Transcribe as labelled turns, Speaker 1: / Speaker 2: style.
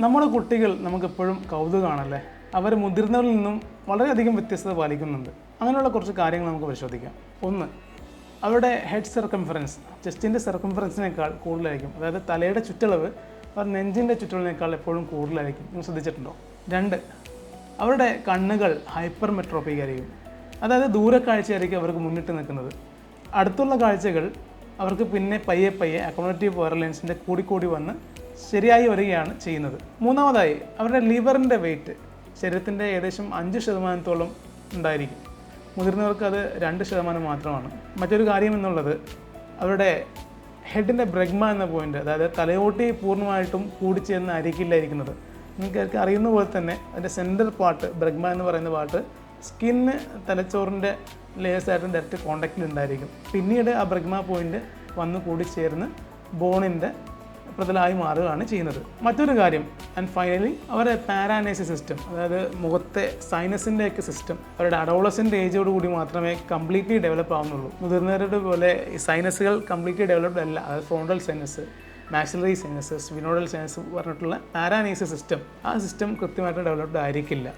Speaker 1: നമ്മുടെ കുട്ടികൾ നമുക്കെപ്പോഴും കൗതുകമാണല്ലേ. അവർ മുതിർന്നവരിൽ നിന്നും വളരെയധികം വ്യത്യസ്തത പാലിക്കുന്നുണ്ട്. അങ്ങനെയുള്ള കുറച്ച് കാര്യങ്ങൾ നമുക്ക് പരിശോധിക്കാം. ഒന്ന്, അവരുടെ ഹെഡ് സർക്കംഫറൻസ് ചെസ്റ്റിൻ്റെ സർക്കംഫറൻസിനേക്കാൾ കൂടുതലായിരിക്കും. അതായത് തലയുടെ ചുറ്റളവ് അവർ നെഞ്ചിൻ്റെ ചുറ്റളവിനേക്കാൾ എപ്പോഴും കൂടുതലായിരിക്കും. നിങ്ങൾ ശ്രദ്ധിച്ചിട്ടുണ്ടോ? രണ്ട്, അവരുടെ കണ്ണുകൾ ഹൈപ്പർ മെട്രോപ്പിക് ആയിരിക്കും. അതായത് ദൂരക്കാഴ്ചയായിരിക്കും അവർക്ക് മുന്നിട്ട് നിൽക്കുന്നത്. അടുത്തുള്ള കാഴ്ചകൾ അവർക്ക് പിന്നെ പയ്യെ പയ്യെ അക്കോമഡേറ്റീവ് പവർ ലെൻസിൻ്റെ കൂടിക്കൂടി വന്ന് ശരിയായി വരികയാണ് ചെയ്യുന്നത്. മൂന്നാമതായി, അവരുടെ ലിവറിൻ്റെ വെയിറ്റ് ശരീരത്തിൻ്റെ ഏകദേശം 5% ഉണ്ടായിരിക്കും. മുതിർന്നവർക്ക് അത് 2% മാത്രമാണ്. മറ്റൊരു കാര്യം എന്നുള്ളത് അവരുടെ ഹെഡിൻ്റെ ബ്രഗ്മ എന്ന പോയിൻ്റ്, അതായത് തലയോട്ടി പൂർണ്ണമായിട്ടും കൂടിച്ചേർന്ന് ഇരിക്കുന്നത്. നിങ്ങൾക്ക് അറിയുന്ന പോലെ തന്നെ അതിൻ്റെ സെൻറ്റർ പാർട്ട്, ബ്രഗ്മ എന്ന് പറയുന്ന പാർട്ട് സ്കിന്ന് തലച്ചോറിൻ്റെ ലേയേഴ്സായിട്ടും ഡയറക്റ്റ് കോണ്ടാക്റ്റിൽ ഉണ്ടായിരിക്കും. പിന്നീട് ആ ബ്രഗ്മ പോയിൻ്റ് വന്ന് കൂടിച്ചേർന്ന് ബോണിൻ്റെ പ്രതലമായി മാറുകയാണ് ചെയ്യുന്നത്. മറ്റൊരു കാര്യം, ആൻഡ് ഫൈനലി അവരുടെ പാരാനൈസിസ് സിസ്റ്റം, അതായത് മുഖത്തെ സൈനസിൻ്റെയൊക്കെ സിസ്റ്റം അവരുടെ അഡോളസൻ്റ് ഏജോട് കൂടി മാത്രമേ കംപ്ലീറ്റ്ലി ഡെവലപ്പ് ആവുന്നുള്ളൂ. മുതിർന്നവരുടെ പോലെ ഈ സൈനസുകൾ കംപ്ലീറ്റ്ലി ഡെവലപ്ഡ് അല്ല. അതായത് frontal sinus, maxillary sinus, sphenoidal sinus പറഞ്ഞിട്ടുള്ള പാരാനൈസിസ് സിസ്റ്റം, ആ സിസ്റ്റം കൃത്യമായിട്ട് ഡെവലപ്ഡ് ആയിരിക്കില്ല.